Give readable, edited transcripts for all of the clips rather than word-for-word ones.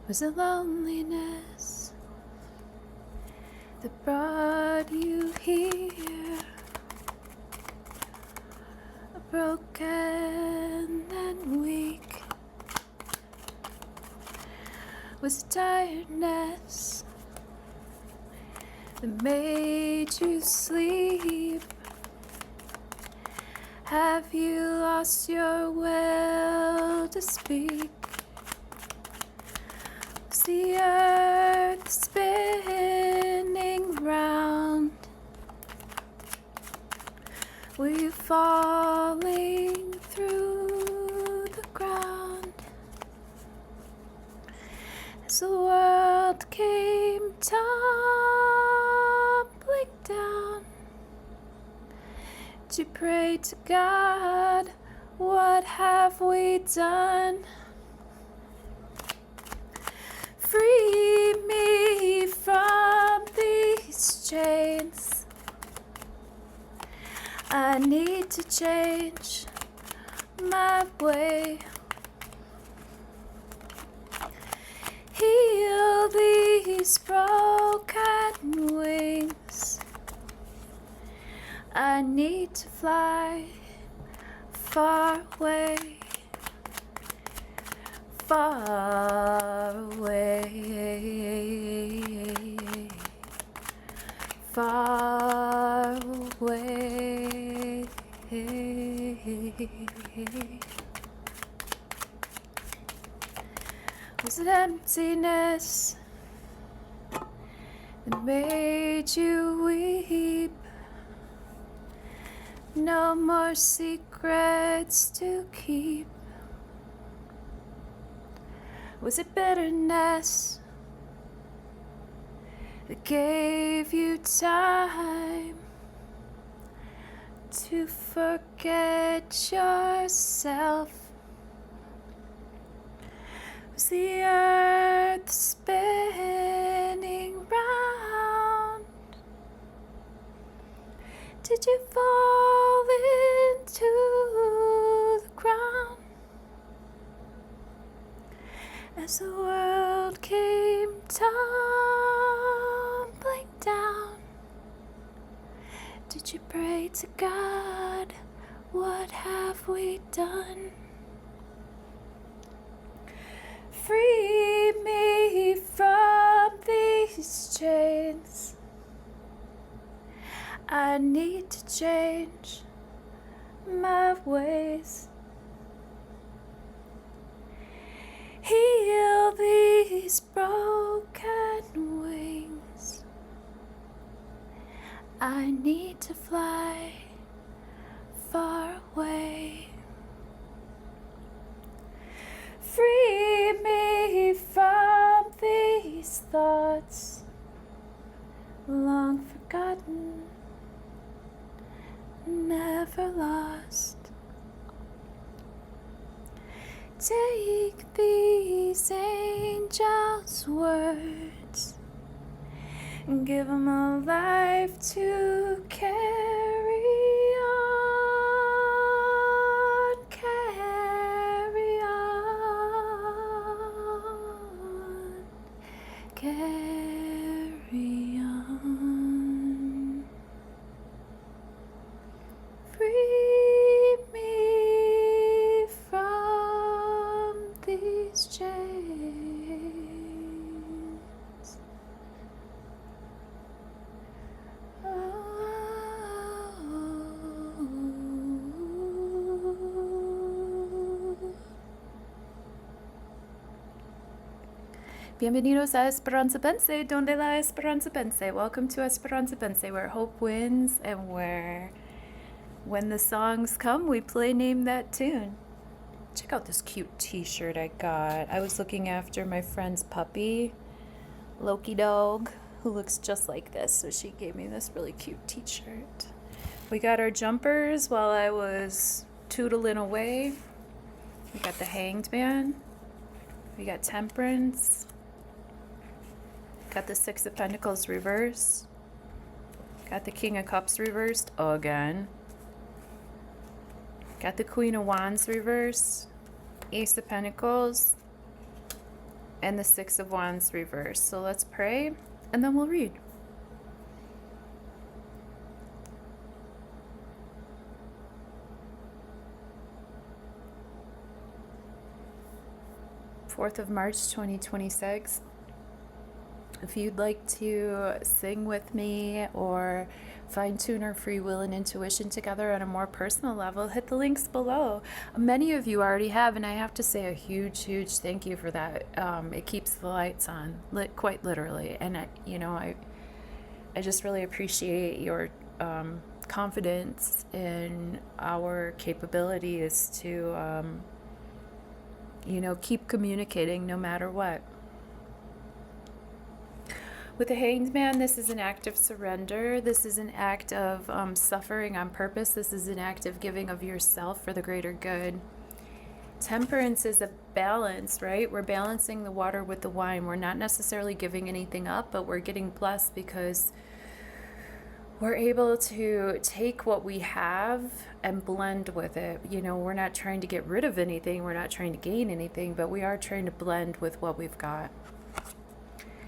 Was it loneliness that brought you here? Broken and weak? Was it tiredness that made you sleep? Have you lost your will to speak? Was the earth spinning round? Were you falling through the ground as the world came tumbling down? Did you pray to God, what have we done? Free me from these chains. I need to change my way. Heal these broken wings. I need to fly far away, far away, far away. Was it emptiness that made you weep? No more secrets to keep. Was it bitterness that gave you time to forget yourself? Was the earth spinning round? Did you fall into the ground as the world came tumbling down? Did you pray to God, what have we done? Free me from these chains. I need to change my ways. Heal these broken wings. I need to fly far away. Free me from these thoughts long forgotten, never lost. Take these angels' words and give them a life to carry on, carry on, carry on. Free me from these chains. Bienvenidos a Esperanza Pense, donde la Esperanza Pense. Welcome to Esperanza Pense, where hope wins and where when the songs come, we play Name That Tune. Check out this cute t-shirt I got. I was looking after my friend's puppy, Loki Dog, who looks just like this, so she gave me this really cute t-shirt. We got our jumpers while I was tootling away. We got the Hanged Man. We got Temperance. Got the Six of Pentacles reversed. Got the King of Cups reversed again. Got the Queen of Wands reversed. Ace of Pentacles. and the Six of Wands reversed. So let's pray and then we'll read. Fourth of March 2026. If you'd like to sing with me or fine-tune our free will and intuition together on a more personal level, hit the links below. Many of you already have, and I have to say a huge, huge thank you for that. It keeps the lights on, quite literally. And I just really appreciate your confidence in our capabilities to, keep communicating no matter what. With the Hanged Man, this is an act of surrender. This is an act of suffering on purpose. This is an act of giving of yourself for the greater good. Temperance is a balance, right? We're balancing the water with the wine. We're not necessarily giving anything up, but we're getting blessed because we're able to take what we have and blend with it. We're not trying to get rid of anything. We're not trying to gain anything, but we are trying to blend with what we've got.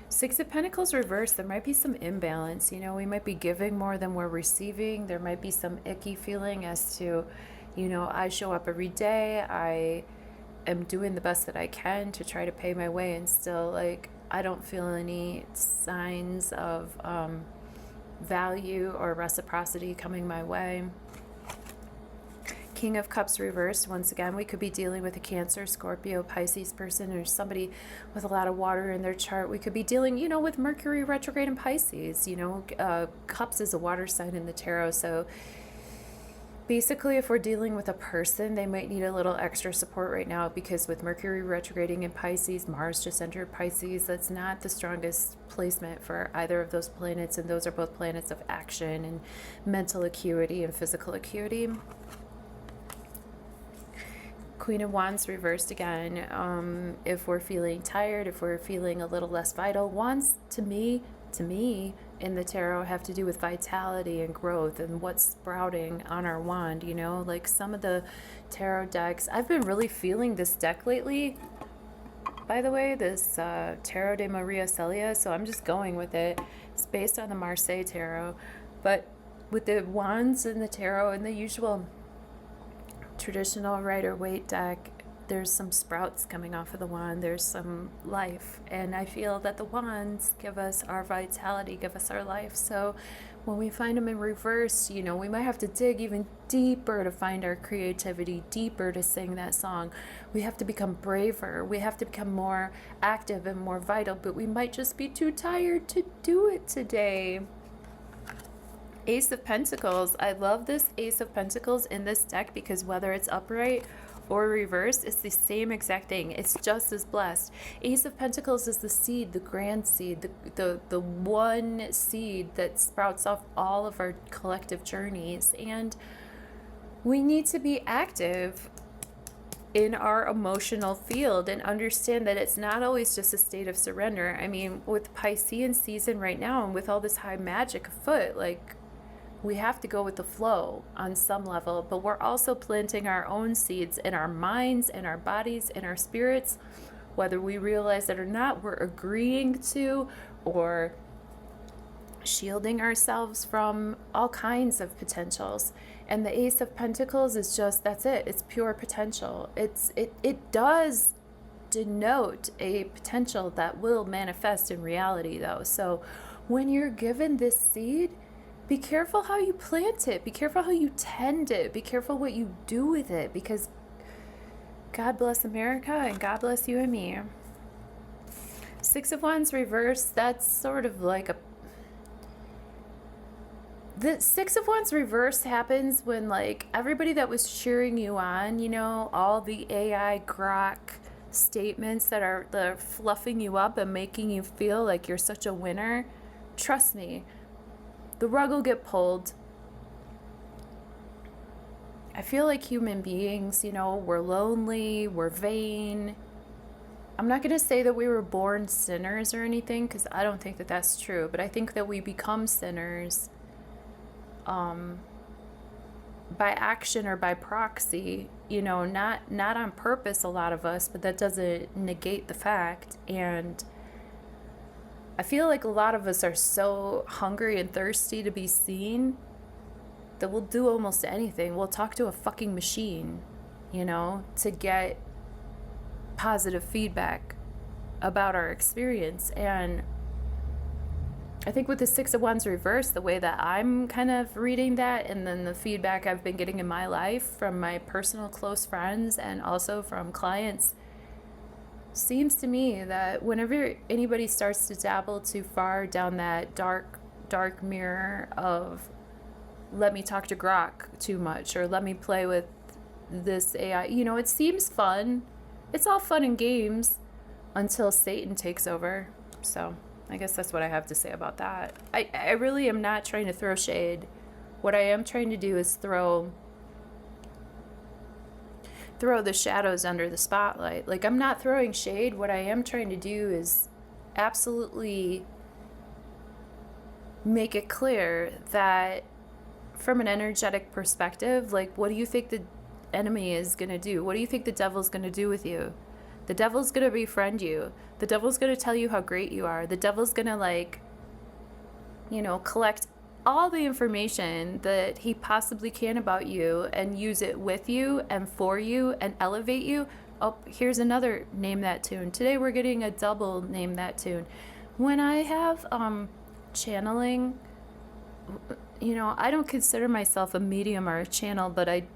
Six of Pentacles reversed, there might be some imbalance. We might be giving more than we're receiving. There might be some icky feeling as to, I show up every day. I am doing the best that I can to try to pay my way, and still, I don't feel any signs of value or reciprocity coming my way. King of Cups reversed. Once again, we could be dealing with a Cancer, Scorpio, Pisces person, or somebody with a lot of water in their chart. We could be dealing, with Mercury retrograde in Pisces. Cups is a water sign in the tarot. So basically, if we're dealing with a person, they might need a little extra support right now, because with Mercury retrograding in Pisces, Mars just entered Pisces. That's not the strongest placement for either of those planets, and those are both planets of action and mental acuity and physical acuity. Queen of Wands reversed again. If we're feeling tired, if we're feeling a little less vital, wands to me in the tarot have to do with vitality and growth and what's sprouting on our wand. Like some of the tarot decks, I've been really feeling this deck lately, by the way, this Tarot de Maria Celia, so I'm just going with it. It's based on the Marseille Tarot, but with the wands in the tarot and the usual traditional Rider-Waite deck, there's some sprouts coming off of the wand. There's some life, and I feel that the wands give us our vitality, give us our life. So when we find them in reverse, we might have to dig even deeper to find our creativity, deeper to sing that song. We have to become braver. We have to become more active and more vital, but we might just be too tired to do it today. Ace of Pentacles. I love this Ace of Pentacles in this deck because whether it's upright or reversed, it's the same exact thing. It's just as blessed. Ace of Pentacles is the seed, the grand seed, the one seed that sprouts off all of our collective journeys. And we need to be active in our emotional field and understand that it's not always just a state of surrender. I mean, with Piscean season right now and with all this high magic afoot, we have to go with the flow on some level, but we're also planting our own seeds in our minds and our bodies and our spirits, whether we realize it or not. We're agreeing to or shielding ourselves from all kinds of potentials. And the Ace of Pentacles is just, that's it. It's pure potential. It does denote a potential that will manifest in reality, though. So when you're given this seed, be careful how you plant it. Be careful how you tend it. Be careful what you do with it, because God bless America and God bless you and me. Six of Wands reversed, that's sort of like the Six of Wands reversed happens when everybody that was cheering you on, all the AI grok statements that are fluffing you up and making you feel like you're such a winner. Trust me, the rug will get pulled. I feel like human beings, we're lonely, we're vain. I'm not going to say that we were born sinners or anything, because I don't think that that's true. But I think that we become sinners by action or by proxy you know, not on purpose, a lot of us, but that doesn't negate the fact. And I feel like a lot of us are so hungry and thirsty to be seen that we'll do almost anything. We'll talk to a fucking machine, you know, to get positive feedback about our experience. And I think with the Six of Wands reversed, the way that I'm kind of reading that, and then the feedback I've been getting in my life from my personal close friends and also from clients, seems to me that whenever anybody starts to dabble too far down that dark mirror of, let me talk to Grok too much, or let me play with this AI, you know, it seems fun. It's all fun and games until Satan takes over. So I guess that's what I have to say about that. I really am not trying to throw shade. What I am trying to do is throw the shadows under the spotlight. Like, I'm not throwing shade. What I am trying to do is absolutely make it clear that from an energetic perspective, like, what do you think the enemy is going to do? What do you think the devil's going to do with you? The devil's going to befriend you. The devil's going to tell you how great you are. The devil's going to, like, you know, collect all the information that he possibly can about you and use it with you and for you and elevate you. Oh, here's another Name That Tune. Today we're getting a double Name That Tune. When I have channeling, you know, I don't consider myself a medium or a channel, but I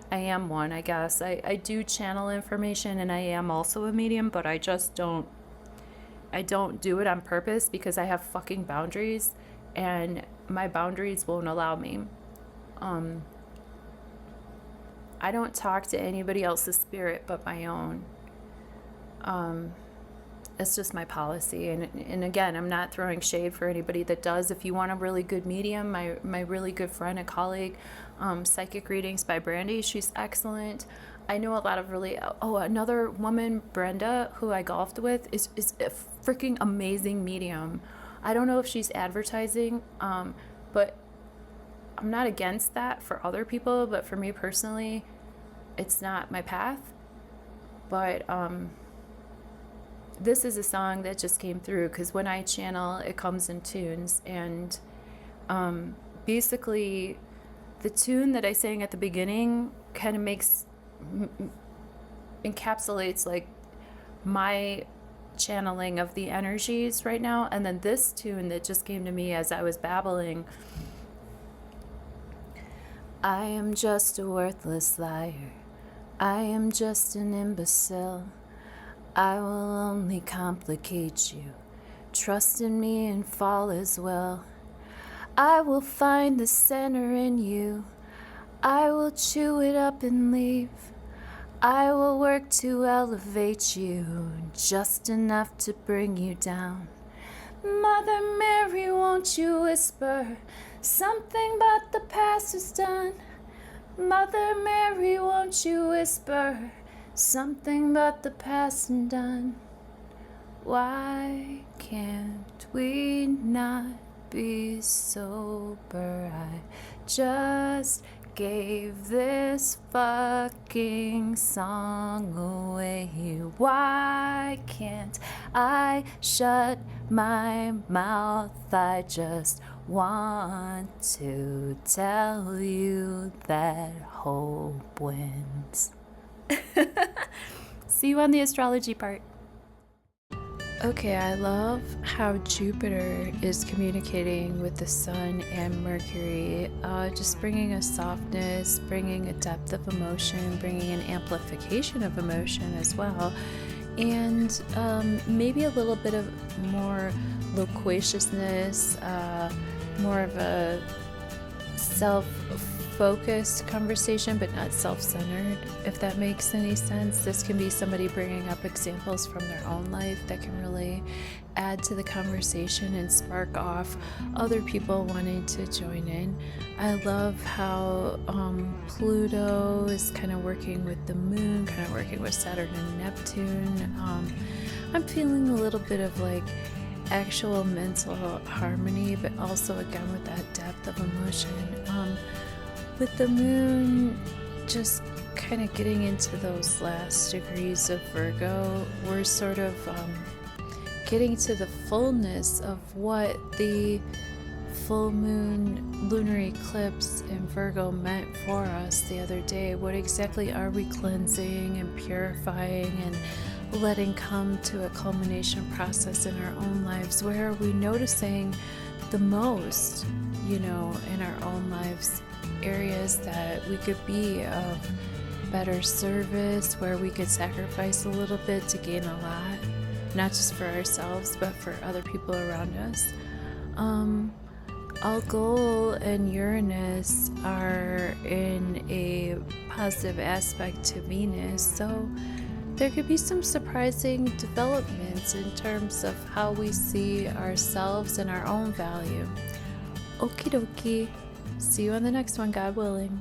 am one, I guess. I do channel information, and I am also a medium, but I just don't do it on purpose because I have fucking boundaries, and my boundaries won't allow me. I don't talk to anybody else's spirit but my own. It's just my policy. And again, I'm not throwing shade for anybody that does. If you want a really good medium, my really good friend and colleague, Psychic Readings by Brandy, she's excellent. I know a lot of really, another woman, Brenda, who I golfed with, is a freaking amazing medium. I don't know if she's advertising, but I'm not against that for other people, but for me personally, it's not my path. But this is a song that just came through because when I channel, it comes in tunes. And basically, the tune that I sang at the beginning kind of encapsulates like my channeling of the energies right now. And then this tune that just came to me as I was babbling, I am just a worthless liar, I am just an imbecile, I will only complicate you, trust in me and fall as well, I will find the center in you, I will chew it up and leave, I will work to elevate you, just enough to bring you down. Mother Mary, won't you whisper something but the past is done? Mother Mary, won't you whisper something but the past and done? Why can't we not be sober? I just gave this fucking song away. Why can't I shut my mouth? I just want to tell you that hope wins. See you on the astrology part. Okay, I love how Jupiter is communicating with the Sun and Mercury, just bringing a softness, bringing a depth of emotion, bringing an amplification of emotion as well, and maybe a little bit of more loquaciousness, more of a self-focused conversation, but not self-centered, if that makes any sense. This can be somebody bringing up examples from their own life that can really add to the conversation and spark off other people wanting to join in. I love how Pluto is kind of working with the moon, kind of working with Saturn and Neptune. I'm feeling a little bit of like actual mental harmony, but also again with that depth of emotion. With the moon just kind of getting into those last degrees of Virgo. We're sort of getting to the fullness of what the full moon lunar eclipse in Virgo meant for us the other day. What exactly are we cleansing and purifying and letting come to a culmination process in our own lives? Where are we noticing the most, in our own lives, areas that we could be of better service, where we could sacrifice a little bit to gain a lot, not just for ourselves, but for other people around us. Algol and Uranus are in a positive aspect to Venus, so there could be some surprising developments in terms of how we see ourselves and our own value. Okie dokie. See you on the next one, God willing.